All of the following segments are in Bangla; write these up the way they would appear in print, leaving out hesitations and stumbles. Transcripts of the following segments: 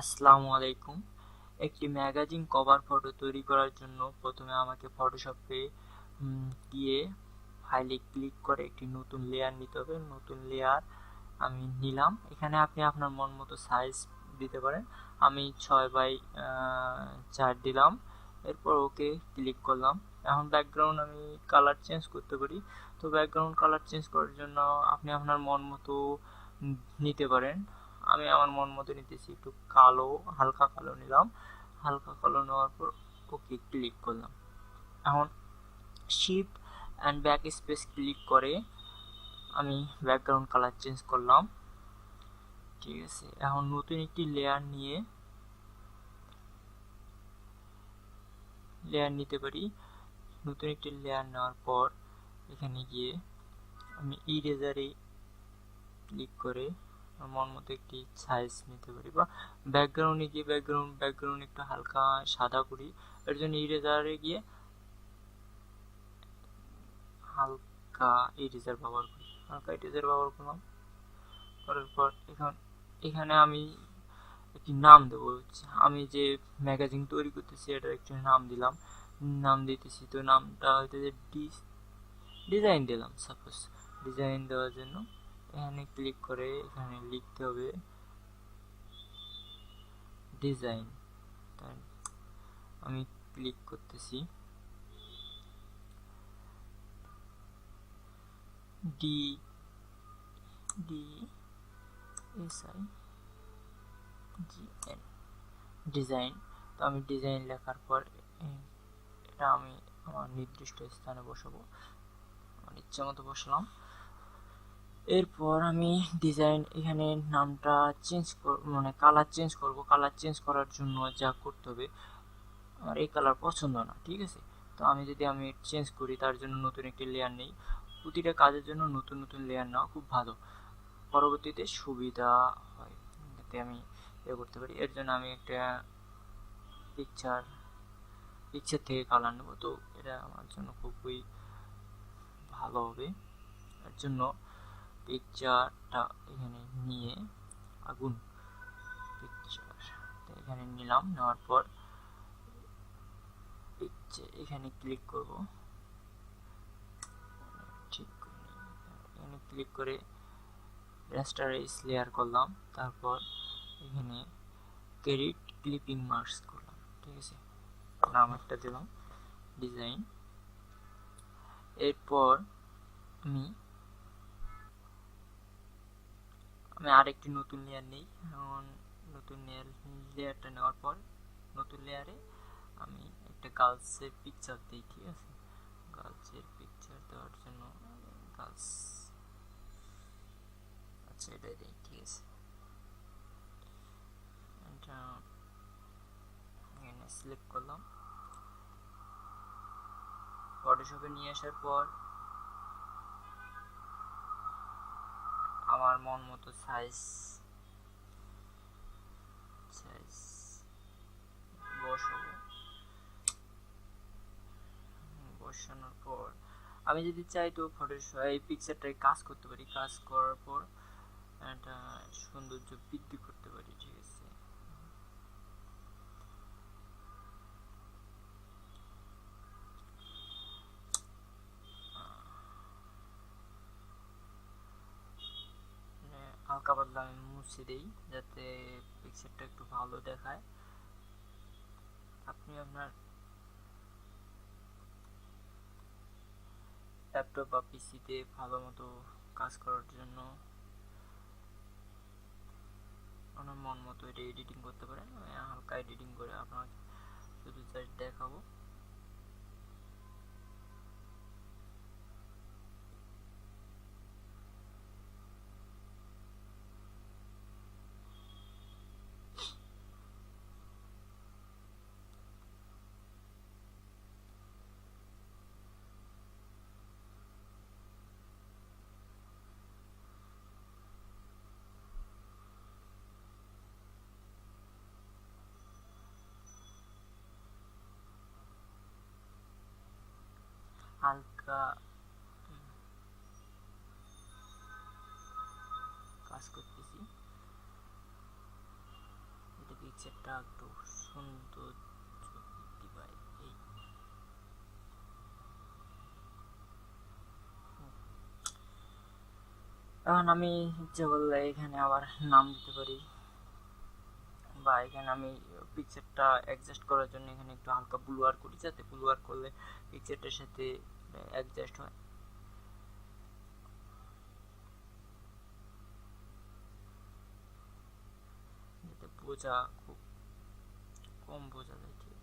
আসসালামু আলাইকুম। একটি ম্যাগাজিন কভার ফটো তৈরি করার জন্য প্রথমে আমাকে ফটোশপে গিয়ে ফাইলে ক্লিক করে একটি নতুন লেয়ার নিতে হবে। নতুন লেয়ার আমি নিলাম। এখানে আপনি আপনার মন মতো সাইজ দিতে পারেন। আমি 6x4 দিলাম। এরপর ওকে ক্লিক করলাম। এখন ব্যাকগ্রাউন্ড আমি কালার চেঞ্জ করতে পারি। তো ব্যাকগ্রাউন্ড কালার চেঞ্জ করার জন্য আপনি আপনার মন মতো নিতে পারেন। আমি আমার মন মতো নিতেছি, একটু কালো, হালকা কালো নিলাম। হালকা কালো নেওয়ার পর ওকে ক্লিক করলাম। এখন shift and back space click করে আমি ব্যাকগ্রাউন্ড কালার চেঞ্জ করলাম। ঠিক আছে, এখন নতুন একটি লেয়ার নিতে পারি। নতুন একটি লেয়ার নেওয়ার পর এখানে গিয়ে আমি ইরেজারে ক্লিক করে মন মতো একটি সাইজ নিতে পারি, বা ব্যাকগ্রাউন্ডে গিয়ে ব্যাকগ্রাউন্ড একটু হালকা সাদা করি। এর জন্য ইরেজারে গিয়ে হালকা ইরেজার ব্যবহার করলাম। করার পর এখানে আমি একটি নাম দেবো। আমি যে ম্যাগাজিন তৈরি করতেছি এটার একটি নাম দিলাম, নাম দিতেছি। তো নামটা হয়তো যে ডিজাইন দিলাম। সাপোজ ডিজাইন দেওয়ার জন্য এখানে ক্লিক করে এখানে লিখতে হবে ডিজাইন। আমি ক্লিক করতেছি, ডিজাইন। তো আমি ডিজাইন লেখার পর এটা আমি আমার নির্দিষ্ট স্থানে বসাবো, আমার ইচ্ছা মতো বসালাম। এরপর আমি ডিজাইন এখানে নামটা চেঞ্জ মানে কালার চেঞ্জ করব। কালার চেঞ্জ করার জন্য যা করতে হবে, আমার এই কালার পছন্দ না, ঠিক আছে। তো আমি চেঞ্জ করি, তার জন্য নতুন একটি লেয়ার নেই। প্রতিটা কাজের জন্য নতুন নতুন লেয়ার নেওয়া খুব ভালো, পরবর্তীতে সুবিধা হয়, যাতে আমি করতে পারি। এর জন্য আমি একটা পিকচার থেকে কালার নেব। তো এটা আমার জন্য খুবই ভালো হবে। এর জন্য পিকচারটা এখানে নিয়ে আগুন পিকচার এখানে নিলাম। নেওয়ার পর পিকচার এখানে ক্লিক করব, ঠিক এখানে ক্লিক করে রাস্টারাইজ লেয়ার করলাম। তারপর এখানে ক্রেডিট ক্লিপিং মার্কস করলাম, ঠিক আছে। নাম একটা দিলাম ডিজাইন। এরপর আমি আরেকটি নতুন লেয়ার নিই। এখন নতুন লেয়ারটা নেওয়ার পর নতুন লেয়ারে আমি একটা গার্লসের পিকচার দিই, ঠিক আছে। গার্লসের পিকচার দেওয়ার জন্য গার্লস, আচ্ছা এটাই দিই, ঠিক আছে। এটা এখানে সিলেক্ট করলাম। ফটোশপে নিয়ে আসার পর আমার মন মতো সাইজ বসানোর পর আমি যদি চাই তো ফটোশপ এই পিকচারটায় কাজ করতে পারি। কাজ করার পর একটা সৌন্দর্য বৃদ্ধি করতে পারি, ঠিক আছে। হালকা পাতলা আমি মুছে দিই, যাতে পিকচারটা একটু ভালো দেখায়। আপনি আপনার ল্যাপটপ বা পিসিতে ভালো মতো কাজ করার জন্য আপনার মন মতো এটা এডিটিং করতে পারেন। আমি হালকা এডিটিং করে আপনাকে শুধু জাস্ট দেখাবো। হালকা কাজ করতেছি, এটাকে পিকচারটা একটু সুন্দর বৃদ্ধি পায়। এই এখন আমি ইচ্ছে করলে এখানে আবার নাম দিতে পারি, বা এখানে আমি পিকচারটা অ্যাডজাস্ট করার জন্য এখানে একটু হালকা ব্লুয়ার করি, যাতে ব্লুয়ার করলে পিকচারটার সাথে অ্যাডজাস্ট হয়। যাতে বোঝা খুব কম বোঝা যায়। ঠিক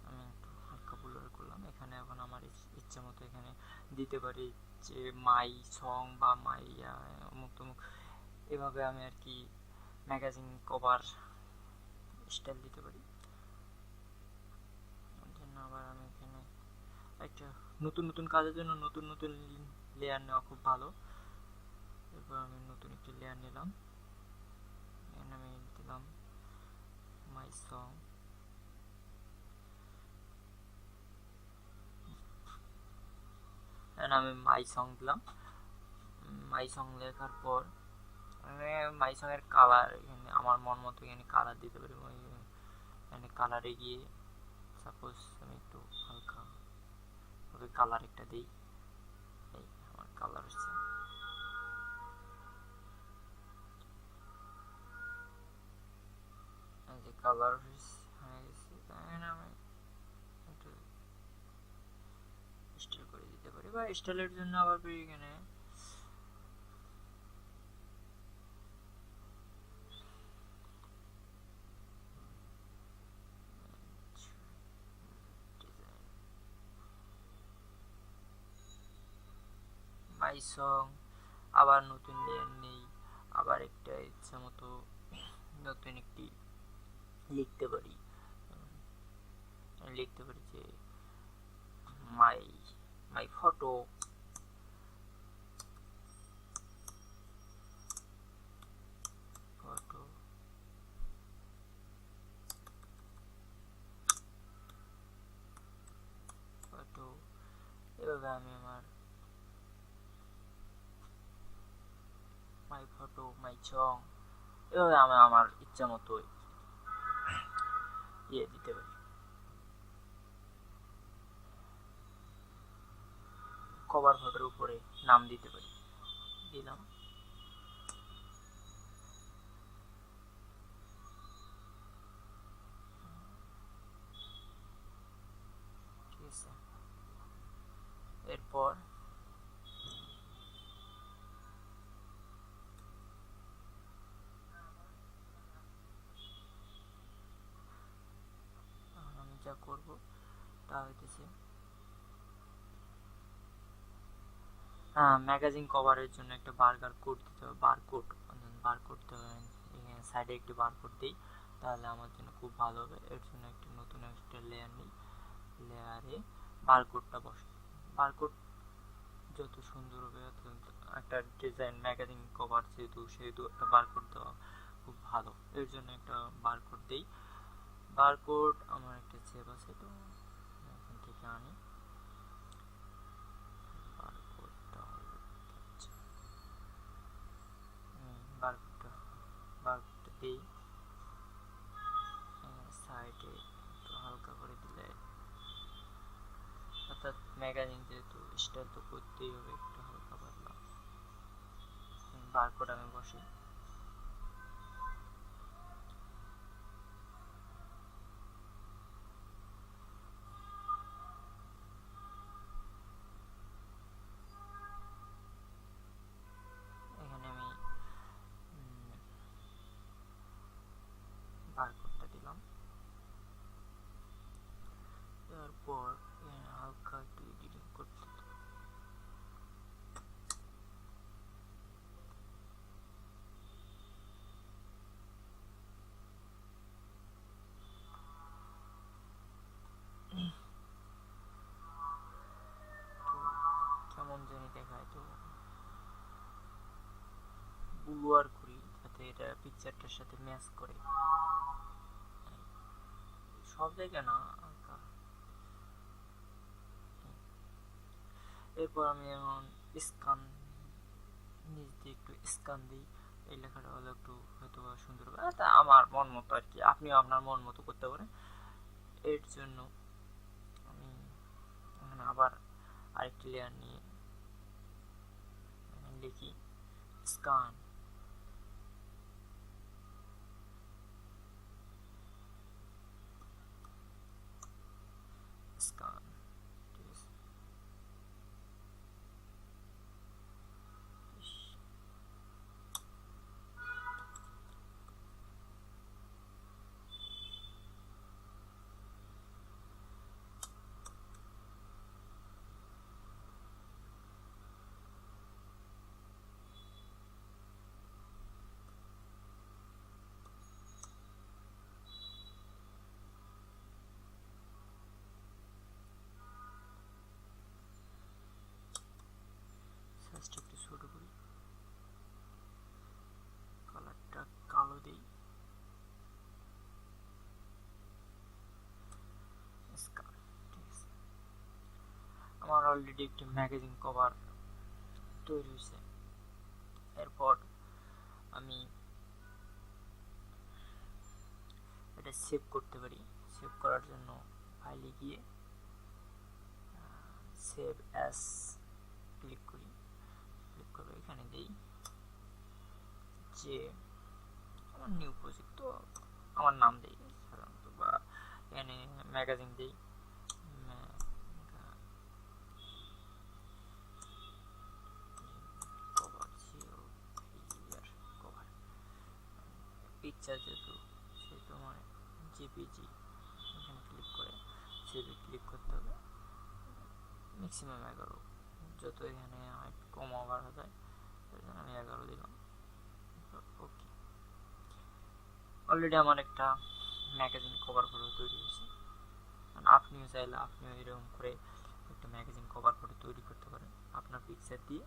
আমি একটু হালকা ব্লুয়ার করলাম এখানে। এখন আমার ইচ্ছা মতো এখানে দিতে পারি যে মাই সং বা মাই অমুক তমুক, এভাবে আমি আর কি ম্যাগাজিন কভার স্টাইল দিতে পারি। এর জন্য আবার আমি এখানে একটা নতুন নতুন কাজের জন্য নতুন নতুন লেয়ার নেওয়া খুব ভালো। এরপর আমি নতুন একটি লেয়ার নিলাম, এখানে আমি দিলাম মাই সং। আমি মাই সং দিলাম। মাই সং লেখার পর আমি মাই সং এর কালার এখানে আমার মন মতো এখানে কালার দিতে পারি। এখানে কালারে গিয়ে সাপোজ আমি একটু হালকা ওকে কালার একটা দিই। এই আমার কালার হচ্ছে, যে কালার হয়ে গেছে, এখানে আমি একটু স্টাইল করে দিতে পারি, বা স্টাইলের জন্য আবার এখানে মাই সং আবার নতুন লেয়ার নেই, আবার একটা ইচ্ছা মতো নতুন একটি লিখতে পারি। লিখতে পারি যে মাই মাই ফটো, ফটো ফটো এভাবে আমি আমার মাই ফটো মাই সং এভাবে আমি আমার ইচ্ছা মতো দিতে পারি। কভার ফটোর উপরে নাম দিতে পারি, দিলাম। ঠিক আছে, এরপর আমি যা করব তা হইতেছে ম্যাগাজিন কভারের জন্য একটা বার্গার কোড দিতে হবে, বার করতে হবে। এখানে সাইডে একটি বার কোড দিই, তাহলে আমার জন্য খুব ভালো হবে। এর জন্য একটা নতুন একটা লেয়ার নিই, লেয়ারে বারকোডটা বসে। বারকোড যত সুন্দর হবে, একটা ডিজাইন ম্যাগাজিন কভার সেহেতু একটা বারকোড দেওয়া খুব ভালো। এর জন্য একটা বারকোড দিই। বারকোড আমার একটা সেভ আছে, তো এখান থেকে আনি বারকোডটা। বারকোডটা দিই সাইডে একটু হালকা করে দিলে, অর্থাৎ ম্যাগাজিন যেহেতু স্টাইল তো করতেই হবে, একটু হালকা পাতলা বারকোড আমি বসি। এখানে আমি বারকোডটা দিলাম, তারপর হালকা একটু এডিটিং করতে। কেমন জানি দেখায়, তো ব্লুয়ার করি যাতে এটা পিকচারটার সাথে ম্যাচ করে। সব জায়গায় না, হালকা। এরপর আমি এখন স্ক্যান নিচ দিয়ে একটু স্ক্যান দিই, এই লেখাটা হলো একটু হয়তো সুন্দর হবে। তা আমার মন মতো আর কি, আপনিও আপনার মন মতো করতে পারেন। এর জন্য আমি এখানে আবার আরেকটি লেয়ার নিয়ে লিখি স্কান স্কান, ঠিক আছে। সাইজটা একটু ছোট করি, কালারটা কালো দিই, স্কান, ঠিক আছে। আমার অলরেডি একটি ম্যাগাজিন কভার তৈরি হয়েছে। এরপর আমি এটা সেভ করতে পারি। সেভ করার জন্য ফাইলে গিয়ে সেভ অ্যাজ ক্লিক করি, ক্লিক করে এখানে দেই যে আমার নিউ প্রজেক্ট, তো আমার নাম দেই সাধারণত, বা এখানে ম্যাগাজিন দেই, পিকচার যেহেতু সেহেতু আমার জেপিজি, এখানে ক্লিক করে সেভে ক্লিক করতে হবে। ম্যাক্সিমাম 11, যত এখানে হাইট কম ওভার হয়ে যায় আমি 11 দিলাম। ওকে, অলরেডি আমার একটা ম্যাগাজিন কভার ফটো তৈরি হয়েছে। আপনিও চাইলে আপনিও এরকম করে একটা ম্যাগাজিন কভার ফটো তৈরি করতে পারেন আপনার পিকচার দিয়ে।